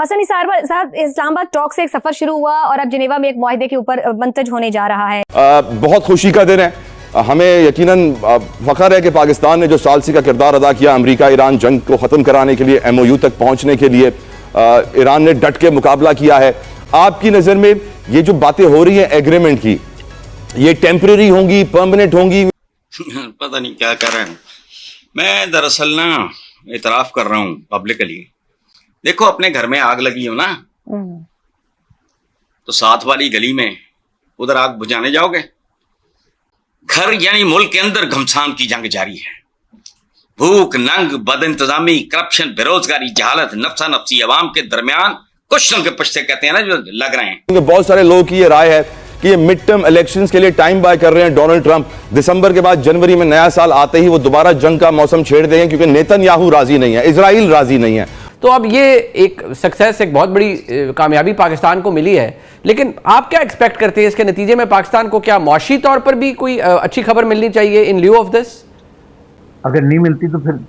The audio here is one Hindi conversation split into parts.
हसन निसार साहब, इस्लामाबाद टॉक से एक सफर शुरू हुआ और अब जिनेवा में एक मुआहदे के ऊपर मंतज होने जा रहा है। बहुत खुशी का दिन है। हमें यकीनन फख्र है कि पाकिस्तान ने जो सालसी का किरदार अदा किया अमेरिका ईरान जंग को ख़त्म कराने के लिए, MOU तक पहुंचने के लिए ईरान ने डट के मुकाबला किया है। आपकी नज़र में ये जो बातें हो रही हैं एग्रीमेंट की, ये टेम्परेरी होंगी, परमानेंट होंगी? पता नहीं क्या कर रहे हैं। मैं दरअसल ना इतराफ़ कर रहा हूँ पब्लिकली। देखो, अपने घर में आग लगी हो ना, तो साथ वाली गली में उधर आग बुझाने जाओगे? घर यानी मुल्क के अंदर घमसान की जंग जारी है। भूख, नंग, बद इंतजामी, करप्शन, बेरोजगारी, जहालत, नफ्सा नफ्सी अवाम के दरमियान कुछ के पश्ते कहते हैं ना जो लग रहे हैं। बहुत सारे लोगों की ये राय है कि ये मिड टर्म इलेक्शंस के लिए टाइम बाय कर रहे हैं डोनाल्ड ट्रंप। दिसंबर के बाद जनवरी में नया साल आते ही वो दोबारा जंग का मौसम छेड़ देंगे, क्योंकि नेतन्याहू राजी नहीं है, इजराइल राजी नहीं है। तो अब ये एक सक्सेस, एक बहुत बड़ी कामयाबी पाकिस्तान को मिली है, लेकिन आप क्या एक्सपेक्ट करते हैं इसके नतीजे में? पाकिस्तान को क्या मुआशी तौर पर भी कोई अच्छी खबर मिलनी चाहिए इन ल्यू ऑफ दिस? अगर नहीं मिलती तो फिर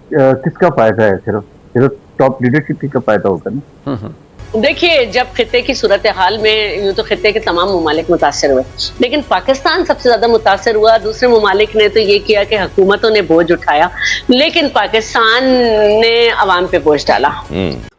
किसका फायदा है? सिर्फ टॉप लीडरशिप का फायदा होगा ना। देखिए, जब खिते की सूरत हाल में यूं तो खिते के तमाम ममालिक मुतासर हुए, लेकिन पाकिस्तान सबसे ज्यादा मुतासर हुआ। दूसरे ममालिक ने तो ये किया कि हुकूमतों ने बोझ उठाया, लेकिन पाकिस्तान ने अवाम पे बोझ डाला।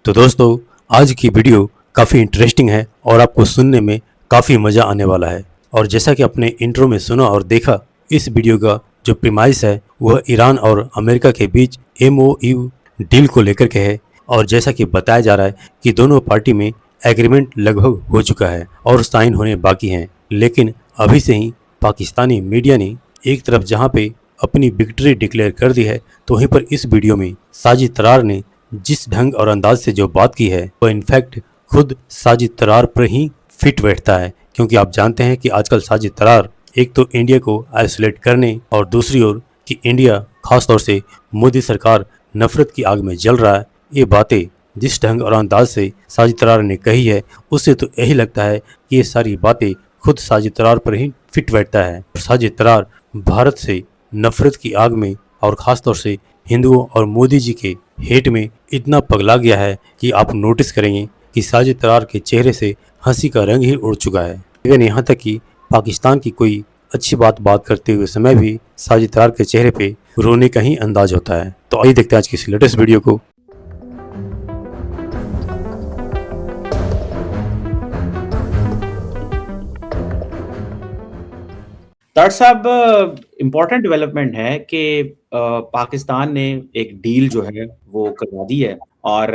तो दोस्तों, आज की वीडियो काफ़ी इंटरेस्टिंग है और आपको सुनने में काफ़ी मज़ा आने वाला है। और जैसा कि आपने इंट्रो में सुना और देखा, इस वीडियो का जो प्रीमाइस है वह ईरान और अमेरिका के बीच MOU डील को लेकर के है। और जैसा कि बताया जा रहा है कि दोनों पार्टी में एग्रीमेंट लगभग हो चुका है और साइन होने बाकी हैं। लेकिन अभी से ही पाकिस्तानी मीडिया ने एक तरफ जहां पे अपनी विक्ट्री डिक्लेयर कर दी है, तो वहीं पर इस वीडियो में साजिद तरार ने जिस ढंग और अंदाज से जो बात की है वह इनफैक्ट खुद साजिद तरार पर ही फिट बैठता है। क्योंकि आप जानते हैं कि आजकल साजिद तरार एक तो इंडिया को आइसोलेट करने और दूसरी ओर कि इंडिया खासतौर से मोदी सरकार नफरत की आग में जल रहा है, ये बातें जिस ढंग और अंदाज से साजिद तरार ने कही है, उससे तो यही लगता है कि ये सारी बातें खुद साजिद तरार पर ही फिट बैठता है। और साजिद तरार भारत से नफरत की आग में और ख़ासतौर से हिंदुओं और मोदी जी के हेट में इतना पगला गया है कि आप नोटिस करेंगे कि साजिद तरार के चेहरे से हंसी का रंग ही उड़ चुका है। लेकिन यहाँ तक कि पाकिस्तान की कोई अच्छी बात करते हुए समय भी साजिद तरार के चेहरे पे रोने का ही अंदाज होता है। तो आइए देखते हैं आज की इस लेटेस्ट वीडियो को। डॉक्टर साहब, इम्पोर्टेंट डेवलपमेंट है कि पाकिस्तान ने एक डील जो है वो करवा दी है और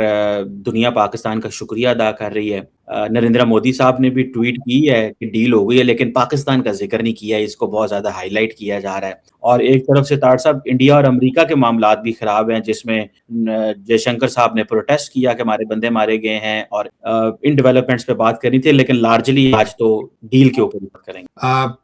दुनिया पाकिस्तान का शुक्रिया अदा कर रही है। नरेंद्र मोदी साहब ने भी ट्वीट की है कि डील हो गई है, लेकिन पाकिस्तान का जिक्र नहीं किया है, इसको बहुत ज़्यादा हाईलाइट किया जा रहा है। और एक तरफ से तार साहब, इंडिया और अमेरिका के मामलात भी खराब हैं, जिसमें जयशंकर साहब ने प्रोटेस्ट किया कि हमारे बंदे मारे गए हैं और इन डेवलपमेंट्स पे बात करनी थी। लेकिन लार्जली आज तो डील के ऊपर बात करेंगे।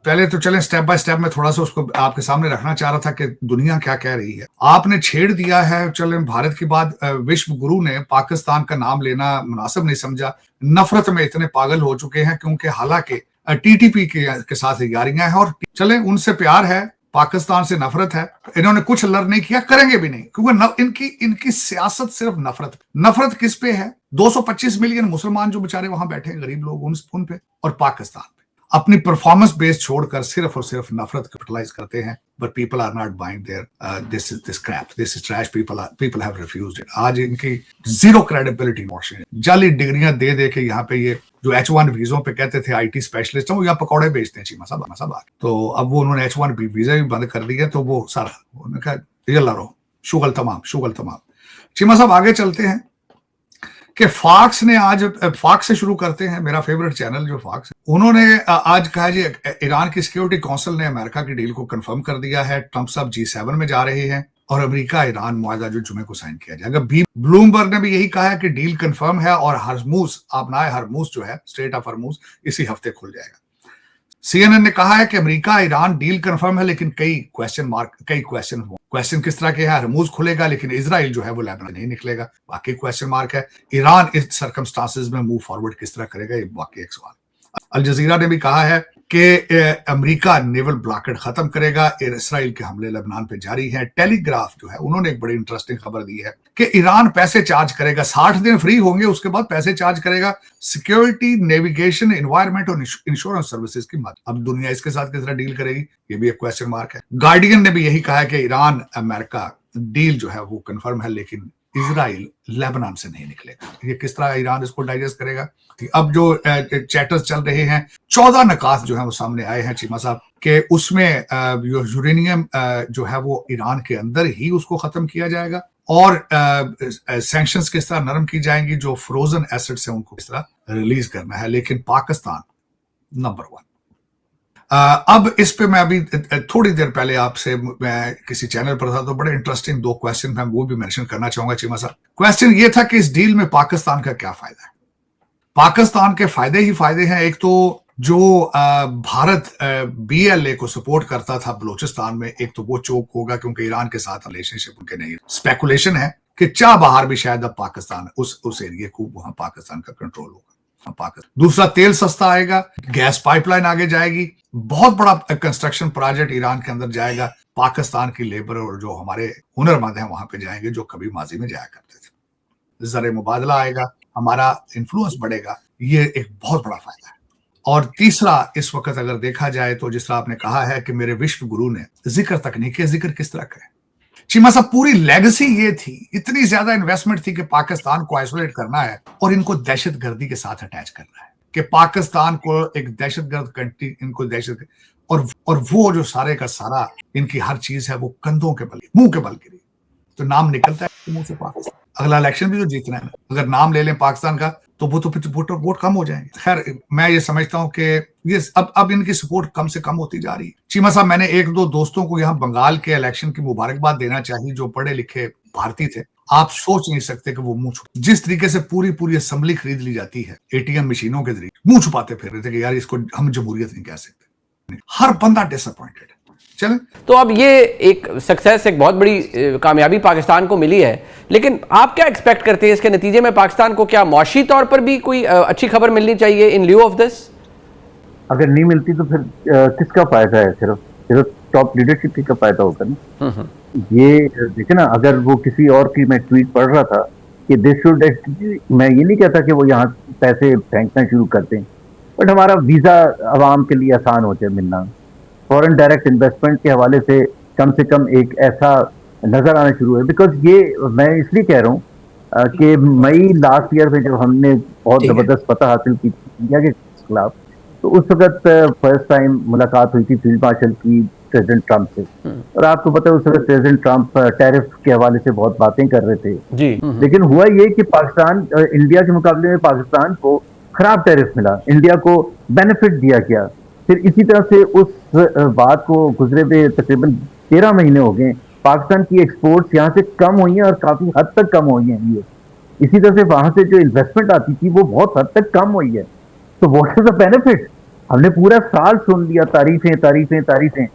पहले तो चलें स्टेप बाय स्टेप में थोड़ा सा उसको आपके सामने रखना चाह रहा था कि दुनिया क्या कह रही है। आपने छेड़ दिया है, चलें भारत के बाद विश्व गुरु ने पाकिस्तान का नाम लेना मुनासिब नहीं समझा। नफरत में इतने पागल हो चुके हैं क्योंकि हालांकि TTP के साथ यारियां हैं और चलें उनसे प्यार है, पाकिस्तान से नफरत है। इन्होंने कुछ लड़ नहीं किया, करेंगे भी नहीं, क्योंकि इनकी सियासत सिर्फ नफरत किस पे है? 225 मिलियन मुसलमान जो बेचारे वहां बैठे हैं, गरीब लोग, उन पे और पाकिस्तान पे अपनी परफॉर्मेंस बेस छोड़कर सिर्फ और सिर्फ नफरत कैपिटलाइज करते हैं। But people are not buying their this crap, this is trash. People have refused it. आज इनकी जीरो क्रेडिबिलिटी मोशन, जाली डिग्रियां दे के यहाँ पे ये जो H1 वीजों पे कहते थे IT स्पेशलिस्ट, वो यहाँ पकौड़े बेचते हैं चीमा साहब। तो अब वो उन्होंने H1 वीजा भी बंद कर दिया, तो वो सारा उन्होंने कहा ये लड़ो, शुगल तमाम। चीमा साहब आगे चलते हैं कि फॉक्स ने आज, फॉक्स से शुरू करते हैं, मेरा फेवरेट चैनल जो फॉक्स, उन्होंने आज कहा जी ईरान की सिक्योरिटी काउंसिल ने अमेरिका की डील को कंफर्म कर दिया है। ट्रंप साहब G7 में जा रहे हैं और अमेरिका ईरान मुआहदा जो जुमे को साइन किया जाएगा। ब्लूमबर्ग ने भी यही कहा है कि डील कंफर्म है और हरमुज जो है, स्ट्रेट ऑफ हरमुज, इसी हफ्ते खुल जाएगा। CNN ने कहा है कि अमेरिका ईरान डील कंफर्म है, लेकिन कई क्वेश्चन किस तरह के हैं? हरमुज खुलेगा लेकिन इजराइल जो है वो लेबनान नहीं निकलेगा, बाकी क्वेश्चन मार्क है। ईरान इस सर्कमस्टांसेस में मूव फॉरवर्ड किस तरह करेगा, ये बाकी एक सवाल। अल जजीरा ने भी कहा है कि अमेरिका नेवल ब्लॉकेड खत्म करेगा, इसराइल के हमले लेबनान पे जारी हैं। टेलीग्राफ जो है उन्होंने एक बड़ी इंटरेस्टिंग खबर दी है कि ईरान पैसे चार्ज करेगा, 60 दिन फ्री होंगे, उसके बाद पैसे चार्ज करेगा सिक्योरिटी, नेविगेशन, एनवायरमेंट और इंश्योरेंस सर्विसेज की मदद। अब दुनिया इसके साथ किस तरह डील करेगी, ये भी एक क्वेश्चन मार्क है। गार्डियन ने भी यही कहा है कि ईरान अमेरिका डील जो है वो कंफर्म है, लेकिन इजराइल लेबनान से नहीं निकलेगा। ये किस तरह ईरान इसको डाइजेस्ट करेगा। अब जो चैटर्स चल रहे हैं, 14 नकात जो है वो सामने आए हैं चीमा साहब के, उसमें यूरेनियम जो है वो ईरान के अंदर ही उसको खत्म किया जाएगा और सैंक्शंस किस तरह नरम की जाएंगी, जो फ्रोजन एसेट्स हैं उनको किस तरह रिलीज करना है। लेकिन पाकिस्तान नंबर 1। अब इस पे मैं अभी थोड़ी देर पहले आपसे मैं किसी चैनल पर था तो बड़े इंटरेस्टिंग 2 क्वेश्चन मैं वो भी मेंशन करना चाहूंगा चीमा साहब। क्वेश्चन ये था कि इस डील में पाकिस्तान का क्या फायदा है। पाकिस्तान के फायदे ही फायदे हैं। एक तो जो भारत BLA को सपोर्ट करता था बलूचिस्तान में, एक तो वो चोक होगा क्योंकि ईरान के साथ रिलेशनशिप उनके नहीं। स्पेकुलेशन है कि चाबहार भी शायद अब पाकिस्तान उस एरिया को वहां पाकिस्तान का कंट्रोल होगा। दूसरा, तेल सस्ता आएगा, गैस पाइपलाइन आगे जाएगी, बहुत बड़ा कंस्ट्रक्शन प्रोजेक्ट ईरान के अंदर जाएगा। पाकिस्तान की लेबर और जो हमारे हुनरमंद हैं वहां पे जाएंगे जो कभी माजी में जाया करते थे। ज़र मुबादला आएगा, हमारा इन्फ्लुएंस बढ़ेगा, ये एक बहुत बड़ा फायदा है। और तीसरा, इस वक्त अगर देखा जाए तो जिस तरह आपने कहा है कि मेरे विश्व गुरु ने जिक्र तक नहीं किया, जिक्र किस तरह करें। चीमा साहब, पूरी लेगेसी ये थी, इतनी ज्यादा इन्वेस्टमेंट थी कि पाकिस्तान को आइसोलेट करना है और इनको दहशतगर्दी के साथ अटैच करना है, कि पाकिस्तान को एक दहशतगर्द कंट्री, इनको दहशत और वो जो सारे का सारा इनकी हर चीज है वो कंधों के बल, मुंह के बल गिरी। तो नाम निकलता है मुंह से पाकिस्तान। अगला इलेक्शन भी तो जीतना है, अगर नाम ले लें पाकिस्तान का तो वो तो फिर वोट कम हो जाएंगे। खैर, मैं ये समझता हूँ कि ये अब इनकी सपोर्ट कम से कम होती जा रही है। चीमा साहब, मैंने 1-2 दोस्तों को यहाँ बंगाल के इलेक्शन की मुबारकबाद देना चाहिए जो पढ़े लिखे भारतीय थे। आप सोच नहीं सकते कि वो मुंह छुपा, जिस तरीके से पूरी असेंबली खरीद ली जाती है ATM मशीनों के जरिए, मुंह छुपाते फिर रहे थे कि यार इसको हम जमहूरियत नहीं कह सकते। हर बंदा डिसअपॉइंटेड। चलें, तो अब ये एक सक्सेस, एक बहुत बड़ी कामयाबी पाकिस्तान को मिली है, लेकिन आप क्या एक्सपेक्ट करते हैं इसके नतीजे में पाकिस्तान को? क्या मौशी तौर पर भी कोई अच्छी खबर मिलनी चाहिए इन ल्यू ऑफ दिस? अगर नहीं मिलती तो फिर किसका फायदा है? सिर्फ टॉप लीडरशिप का फायदा होगा ना। ये देखे ना, अगर वो किसी और की, मैं ट्वीट पढ़ रहा था कि दिस शुड, मैं ये नहीं कहता कि वो यहाँ पैसे फेंकना शुरू करते हैं, बट हमारा वीजा आवाम के लिए आसान हो जाए मिलना। फॉरेन डायरेक्ट इन्वेस्टमेंट के हवाले से कम एक ऐसा नजर आना शुरू है। बिकॉज ये मैं इसलिए कह रहा हूँ कि मई लास्ट ईयर में जब हमने बहुत जबरदस्त फतह हासिल की इंडिया के खिलाफ, तो उस वक्त फर्स्ट टाइम मुलाकात हुई थी फील्ड मार्शल की प्रेसिडेंट ट्रंप से। और आपको पता है उस वक्त प्रेसिडेंट ट्रंप टैरिफ के हवाले से बहुत बातें कर रहे थे जी। लेकिन हुआ ये कि पाकिस्तान, इंडिया के मुकाबले में पाकिस्तान को खराब टैरिफ मिला, इंडिया को बेनिफिट दिया गया। फिर इसी तरह से उस बात को गुजरे हुए तकरीबन 13 महीने हो गए, पाकिस्तान की एक्सपोर्ट्स यहाँ से कम हुई हैं और काफी हद तक कम हुई हैं। ये इसी तरह से वहां से जो इन्वेस्टमेंट आती थी वो बहुत हद तक कम हुई है। तो व्हाट इज द बेनिफिट? हमने पूरा साल सुन लिया तारीफें तारीफें तारीफें,